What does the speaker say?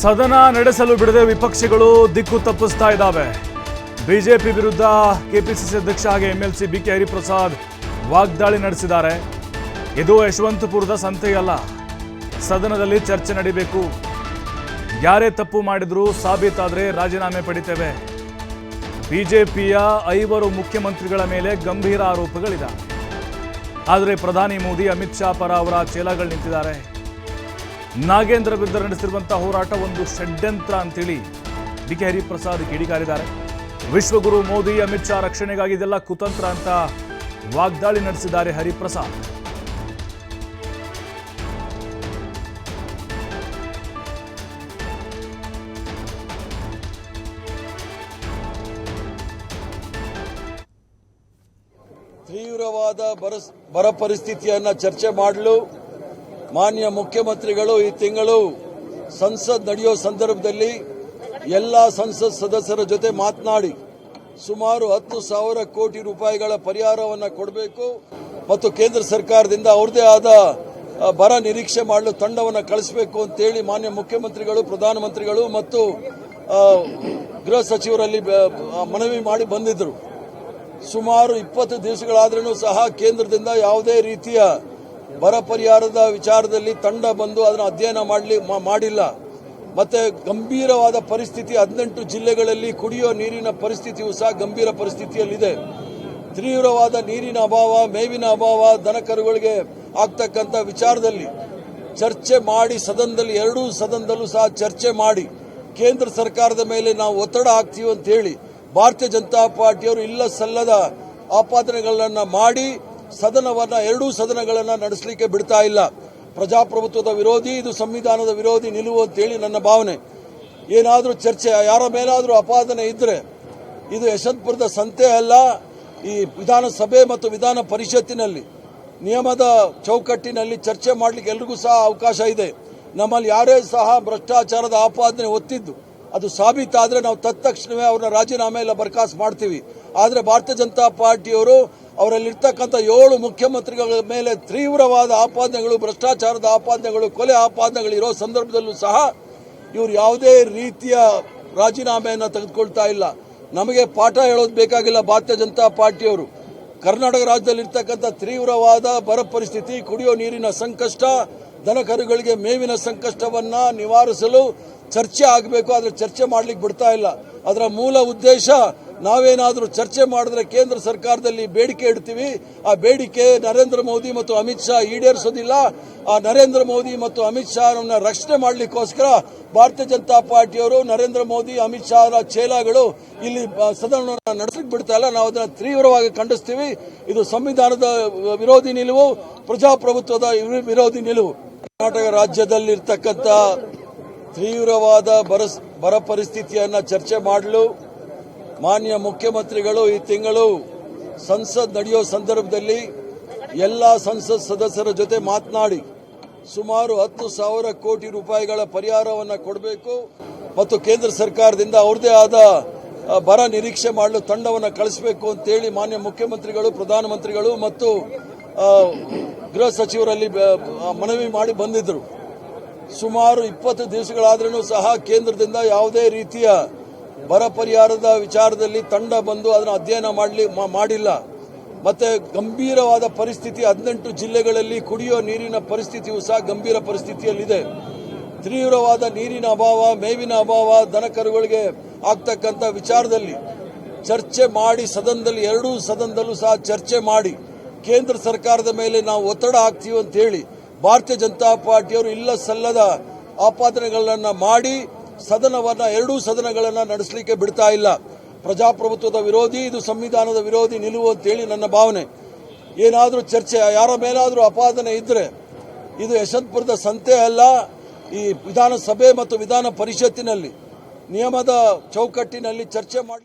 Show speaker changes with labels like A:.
A: ಸದನ ನಡೆಸಲು ಬಿಡದೆ ವಿಪಕ್ಷಗಳು ದಿಕ್ಕು ತಪ್ಪಿಸ್ತಾ ಇದ್ದಾವೆ. ಬಿಜೆಪಿ ವಿರುದ್ಧ ಕೆಪಿಸಿಸಿ ಅಧ್ಯಕ್ಷ ಹಾಗೆ ಎಂಎಲ್ಸಿ ಬಿಕೆ ಹರಿಪ್ರಸಾದ್ ವಾಗ್ದಾಳಿ ನಡೆಸಿದ್ದಾರೆ. ಇದು ಯಶವಂತಪುರದ ಸಂತೆಯಲ್ಲ, ಸದನದಲ್ಲಿ ಚರ್ಚೆ ನಡೀಬೇಕು. ಯಾರೇ ತಪ್ಪು ಮಾಡಿದ್ರು ಸಾಬೀತಾದರೆ ರಾಜೀನಾಮೆ ಪಡಿತೇವೆ. ಬಿಜೆಪಿಯ 5 ಮುಖ್ಯಮಂತ್ರಿಗಳ ಮೇಲೆ ಗಂಭೀರ ಆರೋಪಗಳಿದ್ದಾವೆ. ಆದರೆ ಪ್ರಧಾನಿ ಮೋದಿ ಅಮಿತ್ ಶಾ ಪರ ಅವರ ಚೇಲಾಗಳು ನಿಂತಿದ್ದಾರೆ. ನಾಗೇಂದ್ರ ವಿರುದ್ಧ ನಡೆಸಿರುವಂತಹ ಹೋರಾಟ ಒಂದು ಷಡ್ಯಂತ್ರ ಅಂತೇಳಿ ಬಿಕೆ ಹರಿಪ್ರಸಾದ್ ಕಿಡಿಕಾರಿದ್ದಾರೆ. ವಿಶ್ವಗುರು ಮೋದಿ ಅಮಿತ್ ಶಾ ರಕ್ಷಣೆಗಾಗಿ ಇದೆಲ್ಲ ಕುತಂತ್ರ ಅಂತ ವಾಗ್ದಾಳಿ ನಡೆಸಿದ್ದಾರೆ ಹರಿಪ್ರಸಾದ್.
B: ತೀವ್ರವಾದ ಬರ ಪರಿಸ್ಥಿತಿಯನ್ನು ಚರ್ಚೆ ಮಾಡಲು ಮಾನ್ಯ ಮುಖ್ಯಮಂತ್ರಿಗಳು ಈ ತಿಂಗಳು ಸಂಸತ್ ನಡೆಯೋ ಸಂದರ್ಭದಲ್ಲಿ ಎಲ್ಲ ಸಂಸತ್ ಸದಸ್ಯರ ಜೊತೆ ಮಾತನಾಡಿ ಸುಮಾರು 10,000 ಕೋಟಿ ರೂಪಾಯಿಗಳ ಪರಿಹಾರವನ್ನು ಕೊಡಬೇಕು ಮತ್ತು ಕೇಂದ್ರ ಸರ್ಕಾರದಿಂದ ಅವ್ರದೇ ಆದ ಬರ ನಿರೀಕ್ಷೆ ಮಾಡಲು ತಂಡವನ್ನು ಕಳಿಸಬೇಕು ಅಂತೇಳಿ ಮಾನ್ಯ ಮುಖ್ಯಮಂತ್ರಿಗಳು, ಪ್ರಧಾನಮಂತ್ರಿಗಳು ಮತ್ತು ಗೃಹ ಸಚಿವರಲ್ಲಿ ಮನವಿ ಮಾಡಿ ಬಂದಿದ್ದರು. ಸುಮಾರು 20 ದಿವಸಗಳಾದ್ರೂ ಸಹ ಕೇಂದ್ರದಿಂದ ಯಾವುದೇ ರೀತಿಯ ಬರ ಪರಿಹಾರದ ವಿಚಾರದಲ್ಲಿ ತಂಡ ಬಂದು ಅದನ್ನು ಅಧ್ಯಯನ ಮಾಡಿಲ್ಲ. ಮತ್ತೆ ಗಂಭೀರವಾದ ಪರಿಸ್ಥಿತಿ 18 ಜಿಲ್ಲೆಗಳಲ್ಲಿ ಕುಡಿಯೋ ನೀರಿನ ಪರಿಸ್ಥಿತಿಯೂ ಸಹ ಗಂಭೀರ ಪರಿಸ್ಥಿತಿಯಲ್ಲಿದೆ. ತೀವ್ರವಾದ ನೀರಿನ ಅಭಾವ, ಮೇವಿನ ಅಭಾವ, ದನಕರುಗಳಿಗೆ ಆಗ್ತಕ್ಕಂಥ ವಿಚಾರದಲ್ಲಿ ಚರ್ಚೆ ಮಾಡಿ ಸದನದಲ್ಲಿ ಎರಡೂ ಸದನದಲ್ಲೂ ಸಹ ಚರ್ಚೆ ಮಾಡಿ ಕೇಂದ್ರ ಸರ್ಕಾರದ ಮೇಲೆ ನಾವು ಒತ್ತಡ ಹಾಕ್ತೀವಿ ಅಂತ ಹೇಳಿ ಭಾರತೀಯ ಜನತಾ ಪಾರ್ಟಿಯವರು ಇಲ್ಲ ಸಲ್ಲದ ಆಪಾದನೆಗಳನ್ನು ಮಾಡಿ ಎರಡೂ ಸದನಗಳನ್ನು ನಡೆಸಲಿಕ್ಕೆ ಬಿಡ್ತಾ ಇಲ್ಲ. ಪ್ರಜಾಪ್ರಭುತ್ವದ ವಿರೋಧಿ, ಇದು ಸಂವಿಧಾನದ ವಿರೋಧಿ ನಿಲುವು ಅಂತೇಳಿ ನನ್ನ ಭಾವನೆ. ಏನಾದರೂ ಚರ್ಚೆ, ಯಾರ ಮೇಲಾದರೂ ಆಪಾದನೆ ಇದ್ರೆ ಇದು ಯಶವಂತಪುರದ ಸಂತೆ ಅಲ್ಲ. ಈ ವಿಧಾನಸಭೆ ಮತ್ತು ವಿಧಾನ ಪರಿಷತ್ತಿನಲ್ಲಿ ನಿಯಮದ ಚೌಕಟ್ಟಿನಲ್ಲಿ ಚರ್ಚೆ ಮಾಡಲಿಕ್ಕೆ ಎಲ್ರಿಗೂ ಸಹ ಅವಕಾಶ ಇದೆ. ನಮ್ಮಲ್ಲಿ ಯಾರೇ ಸಹ ಭ್ರಷ್ಟಾಚಾರದ ಆಪಾದನೆ ಒತ್ತಿದ್ದು ಅದು ಸಾಬೀತಾದರೆ ನಾವು ತತ್ಕ್ಷಣವೇ ಅವ್ರನ್ನ ರಾಜೀನಾಮೆ ಎಲ್ಲ ಬರ್ಖಾಸ್ತು ಮಾಡ್ತೀವಿ. ಆದರೆ ಭಾರತೀಯ ಜನತಾ ಪಾರ್ಟಿಯವರು ಅವರಲ್ಲಿರ್ತಕ್ಕಂಥ 7 ಮುಖ್ಯಮಂತ್ರಿಗಳ ಮೇಲೆ ತೀವ್ರವಾದ ಆಪಾದನೆಗಳು, ಭ್ರಷ್ಟಾಚಾರದ ಆಪಾದನೆಗಳು, ಕೊಲೆ ಆಪಾದನೆಗಳು ಇರೋ ಸಂದರ್ಭದಲ್ಲೂ ಸಹ ಇವರು ಯಾವುದೇ ರೀತಿಯ ರಾಜೀನಾಮೆಯನ್ನು ತೆಗೆದುಕೊಳ್ತಾ ಇಲ್ಲ. ನಮಗೆ ಪಾಠ ಹೇಳೋದು ಬೇಕಾಗಿಲ್ಲ. ಭಾರತೀಯ ಜನತಾ ಪಾರ್ಟಿಯವರು ಕರ್ನಾಟಕ ರಾಜ್ಯದಲ್ಲಿರ್ತಕ್ಕಂಥ ತೀವ್ರವಾದ ಬರ ಪರಿಸ್ಥಿತಿ, ಕುಡಿಯೋ ನೀರಿನ ಸಂಕಷ್ಟ, ದನಕರುಗಳಿಗೆ ಮೇವಿನ ಸಂಕಷ್ಟವನ್ನು ನಿವಾರಿಸಲು ಚರ್ಚೆ ಆಗಬೇಕು. ಆದರೆ ಚರ್ಚೆ ಮಾಡಲಿಕ್ಕೆ ಬಿಡ್ತಾ ಇಲ್ಲ. ಅದರ ಮೂಲ ಉದ್ದೇಶ ನಾವೇನಾದರೂ ಚರ್ಚೆ ಮಾಡಿದ್ರೆ ಕೇಂದ್ರ ಸರ್ಕಾರದಲ್ಲಿ ಬೇಡಿಕೆ ಇಡ್ತೀವಿ. ಆ ಬೇಡಿಕೆ ನರೇಂದ್ರ ಮೋದಿ ಮತ್ತು ಅಮಿತ್ ಶಾ ಈಡೇರಿಸೋದಿಲ್ಲ. ಆ ನರೇಂದ್ರ ಮೋದಿ ಮತ್ತು ಅಮಿತ್ ಶಾರನ್ನ ರಕ್ಷಣೆ ಮಾಡಲಿಕ್ಕೋಸ್ಕರ ಭಾರತೀಯ ಜನತಾ ಪಾರ್ಟಿಯವರು ನರೇಂದ್ರ ಮೋದಿ, ಅಮಿತ್ ಶಾ ಚೇಲಾಗಳು ಇಲ್ಲಿ ಸದನವನ್ನು ನಡೆಸಲಿಕ್ಕೆ ಬಿಡ್ತಾ ಇಲ್ಲ. ನಾವು ಅದನ್ನು ತೀವ್ರವಾಗಿ ಖಂಡಿಸ್ತೀವಿ. ಇದು ಸಂವಿಧಾನದ ವಿರೋಧಿ ನಿಲುವು, ಪ್ರಜಾಪ್ರಭುತ್ವದ ವಿರೋಧಿ ನಿಲುವು. ಕರ್ನಾಟಕ ರಾಜ್ಯದಲ್ಲಿರ್ತಕ್ಕಂಥ ತೀವ್ರವಾದ ಬರ ಪರಿಸ್ಥಿತಿಯನ್ನು ಚರ್ಚೆ ಮಾಡಲು ಮಾನ್ಯ ಮುಖ್ಯಮಂತ್ರಿಗಳು ಈ ತಿಂಗಳು ಸಂಸತ್ ನಡೆಯೋ ಸಂದರ್ಭದಲ್ಲಿ ಎಲ್ಲ ಸಂಸತ್ ಸದಸ್ಯರ ಜೊತೆ ಮಾತನಾಡಿ ಸುಮಾರು 10,000 ಕೋಟಿ ರೂಪಾಯಿಗಳ ಪರಿಹಾರವನ್ನು ಕೊಡಬೇಕು ಮತ್ತು ಕೇಂದ್ರ ಸರ್ಕಾರದಿಂದ ಅವ್ರದೇ ಆದ ಬರ ನಿರೀಕ್ಷೆ ಮಾಡಲು ತಂಡವನ್ನು ಕಳಿಸಬೇಕು ಅಂತೇಳಿ ಮಾನ್ಯ ಮುಖ್ಯಮಂತ್ರಿಗಳು, ಪ್ರಧಾನಮಂತ್ರಿಗಳು ಮತ್ತು ಗೃಹ ಸಚಿವರಲ್ಲಿ ಮನವಿ ಮಾಡಿ ಬಂದಿದ್ದರು. ಸುಮಾರು 20 ದಿವಸಗಳಾದ್ರೂ ಸಹ ಕೇಂದ್ರದಿಂದ ಯಾವುದೇ ರೀತಿಯ ಬರ ಪರಿಹಾರದ ವಿಚಾರದಲ್ಲಿ ತಂಡ ಬಂದು ಅದನ್ನು ಅಧ್ಯಯನ ಮಾಡಿಲ್ಲ. ಮತ್ತೆ ಗಂಭೀರವಾದ ಪರಿಸ್ಥಿತಿ 18 ಜಿಲ್ಲೆಗಳಲ್ಲಿ ಕುಡಿಯೋ ನೀರಿನ ಪರಿಸ್ಥಿತಿಯೂ ಸಹ ಗಂಭೀರ ಪರಿಸ್ಥಿತಿಯಲ್ಲಿದೆ. ತೀವ್ರವಾದ ನೀರಿನ ಅಭಾವ, ಮೇವಿನ ಅಭಾವ, ದನಕರುಗಳಿಗೆ ಆಗ್ತಕ್ಕಂಥ ವಿಚಾರದಲ್ಲಿ ಚರ್ಚೆ ಮಾಡಿ ಎರಡೂ ಸದನದಲ್ಲೂ ಸಹ ಚರ್ಚೆ ಮಾಡಿ ಕೇಂದ್ರ ಸರ್ಕಾರದ ಮೇಲೆ ನಾವು ಒತ್ತಡ ಹಾಕ್ತೀವಿ ಅಂತ ಹೇಳಿ ಭಾರತೀಯ ಜನತಾ ಪಾರ್ಟಿಯವರು ಇಲ್ಲ ಸಲ್ಲದ ಆಪಾದನೆಗಳನ್ನು ಮಾಡಿ ಎರಡೂ ಸದನಗಳನ್ನು ನಡೆಸಲಿಕ್ಕೆ ಬಿಡ್ತಾ ಇಲ್ಲ. ಪ್ರಜಾಪ್ರಭುತ್ವದ ವಿರೋಧಿ, ಇದು ಸಂವಿಧಾನದ ವಿರೋಧಿ ನಿಲುವು ಅಂತೇಳಿ ನನ್ನ ಭಾವನೆ. ಏನಾದರೂ ಚರ್ಚೆ, ಯಾರ ಮೇಲಾದರೂ ಆಪಾದನೆ ಇದ್ರೆ ಇದು ಯಶವಂತಪುರದ ಸಂತೆ ಅಲ್ಲ. ಈ ವಿಧಾನಸಭೆ ಮತ್ತು ವಿಧಾನ ಪರಿಷತ್ತಿನಲ್ಲಿ ನಿಯಮದ ಚೌಕಟ್ಟಿನಲ್ಲಿ ಚರ್ಚೆ ಮಾಡಲಿಕ್ಕೆ